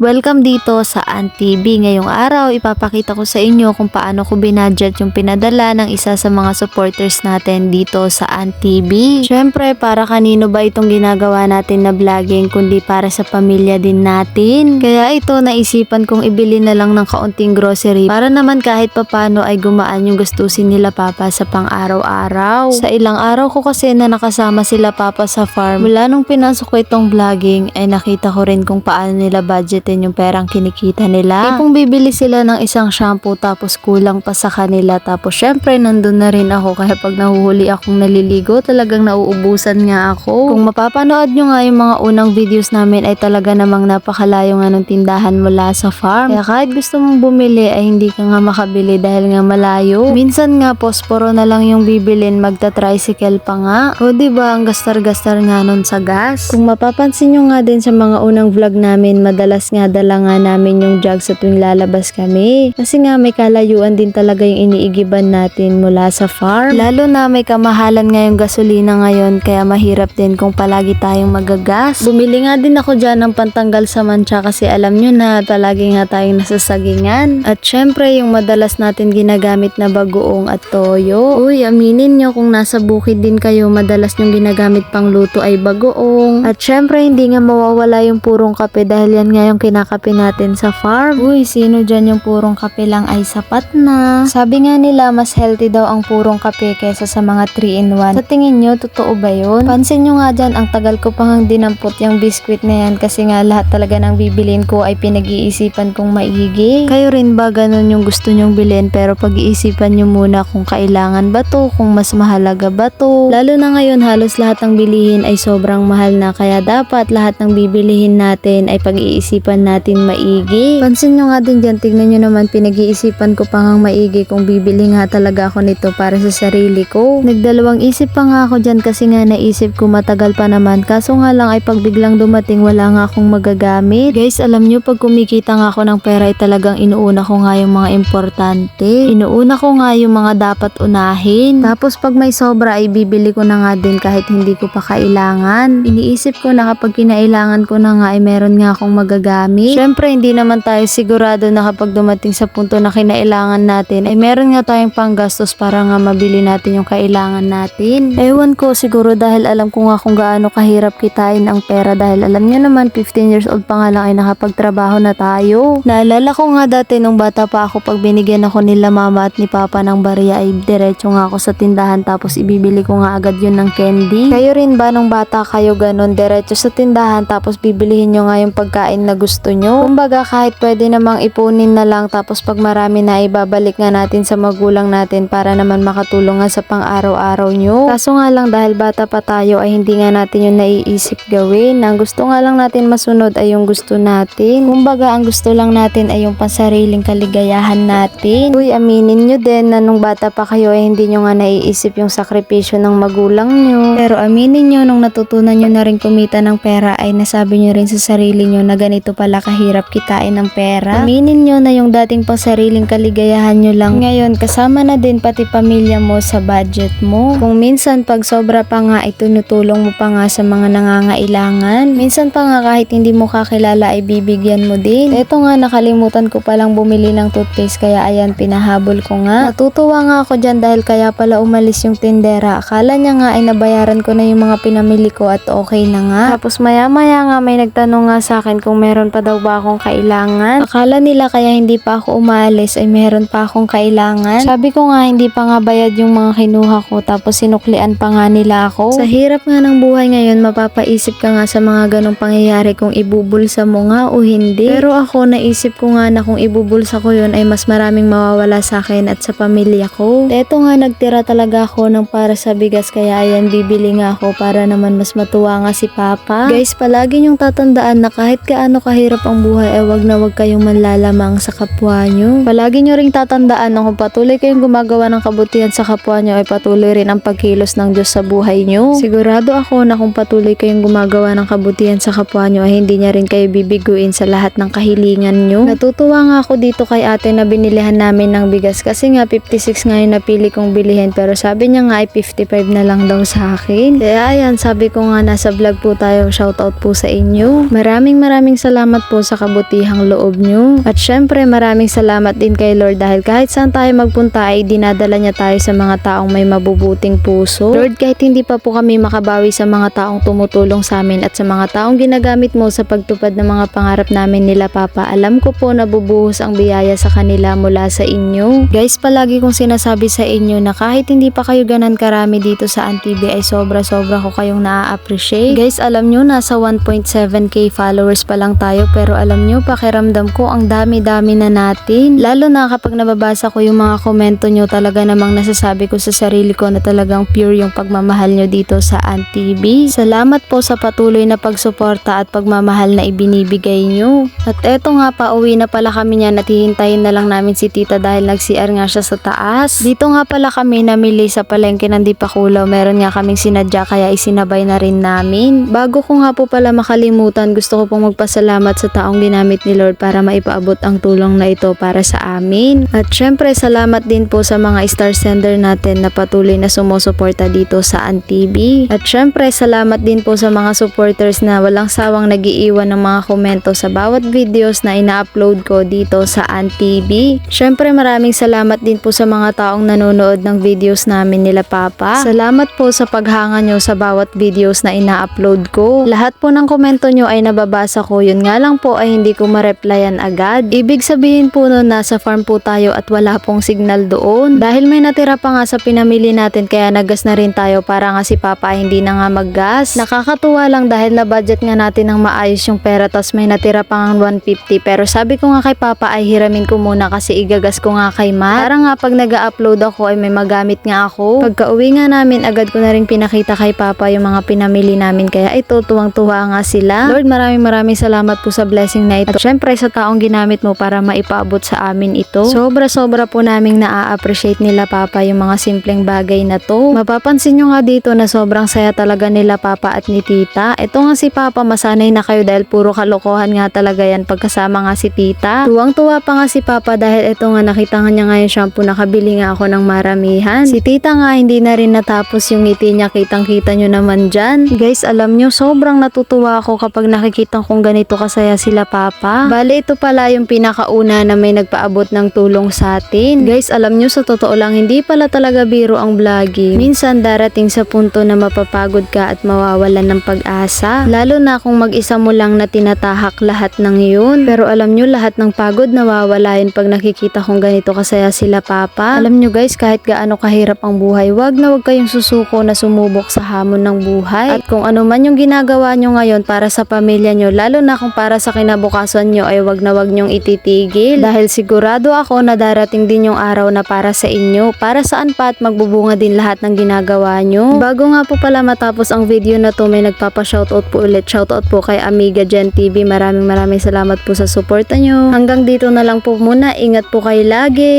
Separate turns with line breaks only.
Welcome dito sa Ant TV. Ngayong araw, ipapakita ko sa inyo kung paano ko binudget yung pinadala ng isa sa mga supporters natin dito sa Ant TV. Syempre, para kanino ba itong ginagawa natin na vlogging kundi para sa pamilya din natin. Kaya ito, naisipan kong ibili na lang ng kaunting grocery para naman kahit papano ay gumaan yung gastusin nila papa sa pang-araw-araw. Sa ilang araw ko kasi na nakasama sila papa sa farm, mula nung pinasok ko itong vlogging ay nakita ko rin kung paano nila budgetin yung perang kinikita nila. Tipong bibili sila ng isang shampoo tapos kulang pa sa kanila, tapos syempre nandun na rin ako, kaya pag nahuhuli akong naliligo talagang nauubusan nga ako. Kung mapapanood nyo nga yung mga unang videos namin ay talaga namang napakalayo nga ng tindahan mula sa farm, kaya kahit gusto mong bumili ay hindi ka nga makabili dahil nga malayo. Minsan nga posporo na lang yung bibilin, magta-tricycle pa nga. O diba, ang gastar-gastar nga nun sa gas. Kung mapapansin nyo nga din sa mga unang vlog namin, madalas nga dala nga namin yung jug sa tuwing lalabas kami. Kasi nga may kalayuan din talaga yung iniigiban natin mula sa farm. Lalo na may kamahalan nga yung gasolina ngayon, kaya mahirap din kung palagi tayong magagas. Bumili nga din ako dyan ng pantanggal sa mancha kasi alam nyo na palagi nga tayong nasasagingan. At syempre yung madalas natin ginagamit na bagoong at toyo. Uy, aminin nyo kung nasa bukid din kayo, madalas yung ginagamit pang luto ay bagoong. At syempre hindi nga mawawala yung purong kape dahil yan nga yung kinakape natin sa farm. Uy, sino dyan yung purong kape lang ay sapat na? Sabi nga nila mas healthy daw ang purong kape kaysa sa mga 3-in-1. Sa tingin nyo, totoo ba yun? Pansin nyo nga dyan, ang tagal ko pang dinampot yung biskwit na yan kasi nga lahat talaga ng bibilin ko ay pinag-iisipan kong maigi. Kayo rin ba ganun yung gusto nyong bilhin pero pag-iisipan nyo muna kung kailangan ba to, kung mas mahalaga ba to? Lalo na ngayon halos lahat ng bilihin ay sobrang mahal na, kaya dapat lahat ng bibilihin natin ay pag-iisipan natin maigi. Pansin nyo nga din dyan, tignan nyo naman, pinag-iisipan ko pa ngang maigi kung bibili nga talaga ako nito para sa sarili ko. Nagdalawang isip pa nga ako dyan kasi nga naisip ko matagal pa naman, kaso nga lang ay pag biglang dumating wala nga akong magagamit. Guys, alam nyo, pag kumikita nga ako ng pera ay talagang inuuna ko nga yung mga importante. Inuuna ko nga yung mga dapat unahin. Tapos pag may sobra ay bibili ko na nga din kahit hindi ko pa kailangan. Iniisip ko na kapag kinailangan ko na nga ay meron nga akong magagamit. Syempre hindi naman tayo sigurado na kapag dumating sa punto na kinailangan natin ay meron nga tayong panggastos para nga mabili natin yung kailangan natin. Ewan ko, siguro dahil alam ko nga kung gaano kahirap kitain ang pera, dahil alam nyo naman 15 years old pa nga lang ay nakapagtrabaho na tayo. Naalala ko nga dati nung bata pa ako, pag binigyan ako nila mama at ni papa ng barya ay diretso nga ako sa tindahan tapos ibibili ko nga agad yun ng candy. Kayo rin ba nung bata kayo ganun, diretso sa tindahan tapos bibilihin nyo nga yung pagkain na gusto nyo? Kumbaga kahit pwede namang ipunin na lang tapos pag marami na ibabalik nga natin sa magulang natin para naman makatulong nga sa pang-araw-araw nyo. Kaso nga lang dahil bata pa tayo ay hindi nga natin yung naiisip gawin. Ang gusto nga lang natin masunod ay yung gusto natin. Kumbaga ang gusto lang natin ay yung pansariling kaligayahan natin. Uy, aminin nyo din na nung bata pa kayo ay hindi nyo nga naiisip yung sakripisyo ng magulang nyo. Pero aminin nyo, nung natutunan nyo na rin kumita ng pera ay nasabi nyo rin sa sarili nyo na ganito pala kahirap kitain ng pera. Aminin nyo na yung dating pansariling kaligayahan nyo lang ngayon kasama na din pati pamilya mo sa budget mo. Kung minsan pag sobra pa nga ay tinutulong mo pa nga sa mga nangangailangan. Minsan pa nga kahit hindi mo kakilala ay bibigyan mo din. Eto nga, nakalimutan ko palang bumili ng toothpaste kaya ayan, pinahabol ko nga. Natutuwa nga ako dyan dahil kaya pala umalis yung tindera. Akala niya nga ay nabayaran ko na yung mga pinamili ko at okay na nga. Tapos maya-maya nga may nagtanong nga sa akin kung meron pa daw ba akong kailangan. Akala nila kaya hindi pa ako umalis ay meron pa akong kailangan. Sabi ko nga hindi pa nga bayad yung mga kinuha ko tapos sinuklian pa nga nila ako. Sa hirap nga ng buhay ngayon, mapapaisip ka nga sa mga ganong pangyayari kung ibubulsa mo nga o hindi. Pero ako naisip ko nga na kung ibubulsa ko yun ay mas maraming mawawala sa akin at sa pamilya ko. Eto nga, nagtira talaga ako ng para sa bigas kaya ayan, bibili nga ako para naman mas matuwa nga si Papa. Guys, palagi nyong tatandaan na kahit gaano kahirap ang buhay ay wag na wag kayong manlalamang sa kapwa nyo. Palagi nyo ring tatandaan na kung patuloy kayong gumagawa ng kabutihan sa kapwa nyo ay patuloy rin ang pagkilos ng Diyos sa buhay nyo. Sigurado ako na kung patuloy kayong gumagawa ng kabutihan sa kapwa nyo ay hindi niya rin kayo bibiguin sa lahat ng kahilingan nyo. Natutuwa nga ako dito kay ate na binilihan namin ng bigas kasi nga 56 nga yung napili kong bilihin pero sabi niya nga ay 55 na lang daw sa akin. Kaya ayan, sabi ko nga nasa vlog po tayo, shoutout po sa inyo. Maraming salamat salamat po sa kabutihang loob nyo. At syempre maraming salamat din kay Lord dahil kahit saan tayo magpunta ay dinadala niya tayo sa mga taong may mabubuting puso. Lord, kahit hindi pa po kami makabawi sa mga taong tumutulong sa amin at sa mga taong ginagamit mo sa pagtupad ng mga pangarap namin nila Papa, alam ko po na bubuhos ang biyaya sa kanila mula sa inyo. Guys, palagi kong sinasabi sa inyo na kahit hindi pa kayo ganan karami dito sa AnTV ay sobra-sobra ko kayong na-appreciate. Guys, alam nyo nasa 1.7k followers pa lang tayo pero alam nyo pakiramdam ko ang dami-dami na natin. Lalo na kapag nababasa ko yung mga komento nyo, talaga namang nasasabi ko sa sarili ko na talagang pure yung pagmamahal nyo dito sa AnTV. Salamat po sa patuloy na pagsuporta at pagmamahal na ibinibigay nyo. At eto nga, pauwi na pala kami niyan at hihintayin na lang namin si tita dahil nag-CR nga siya sa taas. Dito nga pala kami namili sa palengke ng Dipakulaw. Meron nga kaming sinadya kaya isinabay na rin namin. Bago ko nga po pala makalimutan, gusto ko pong magpasalamat sa taong ginamit ni Lord para maipaabot ang tulong na ito para sa amin. At syempre salamat din po sa mga star sender natin na patuloy na sumusuporta dito sa AnTV. At syempre salamat din po sa mga supporters na walang sawang nagiiwan ng mga komento sa bawat videos na ina-upload ko dito sa AnTV. Syempre maraming salamat din po sa mga taong nanonood ng videos namin nila Papa. Salamat po sa paghanga nyo sa bawat videos na ina-upload ko. Lahat po ng komento nyo ay nababasa ko, yun nga lang po ay hindi ko ma-replyan agad. Ibig sabihin po nun nasa farm po tayo at wala pong signal doon. Dahil may natira pa nga sa pinamili natin kaya nagas na rin tayo para nga si Papa ay hindi na nga maggas. Nakakatuwa lang dahil na budget nga natin ng maayos yung pera tas may natira pa nga 150 pero sabi ko nga kay Papa ay hiramin ko muna kasi igagas ko nga kay Ma. Para nga pag nag-upload ako ay may magamit nga ako. Pagka uwi nga namin agad ko na rin pinakita kay Papa yung mga pinamili namin kaya ito tuwang-tuwa nga sila. Lord, maraming salamat po sa blessing na ito. At syempre sa taong ginamit mo para maipaabot sa amin ito. Sobra-sobra po naming na-appreciate nila Papa yung mga simpleng bagay na to. Mapapansin nyo nga dito na sobrang saya talaga nila Papa at ni Tita. Ito nga si Papa masanay na kayo dahil puro kalokohan nga talaga yan pagkasama nga si Tita. Tuwang-tuwa pa nga si Papa dahil ito nga nakita nga niya nga yung shampoo, nakabili nga ako ng maramihan. Si Tita nga hindi na rin natapos yung ngiti niya, kitang-kita nyo naman dyan. Guys, alam nyo sobrang natutuwa ako kapag nakikita kong ganito kasaya sila Papa. Bale ito pala yung pinakauna na may nagpaabot ng tulong sa atin. Guys, alam nyo sa totoo lang hindi pala talaga biro ang vlogging. Minsan darating sa punto na mapapagod ka at mawawalan ng pag-asa. Lalo na kung mag-isa mo lang na tinatahak lahat ng yun. Pero alam nyo lahat ng pagod nawawala yun pag nakikita kong ganito kasaya sila Papa. Alam nyo guys, kahit gaano kahirap ang buhay, wag na wag kayong susuko na sumubok sa hamon ng buhay. At kung ano man yung ginagawa nyo ngayon para sa pamilya nyo, lalo na kung para sa kinabukasan nyo ay wag na wag nyong ititigil. Dahil sigurado ako na darating din yung araw na para sa inyo. Para saan pa at magbubunga din lahat ng ginagawa nyo. Bago nga po pala matapos ang video na to, may nagpapa-shoutout po ulit. Shoutout po kay Amiga Gen TV. Maraming salamat po sa suporta nyo. Hanggang dito na lang po muna. Ingat po kayo lagi.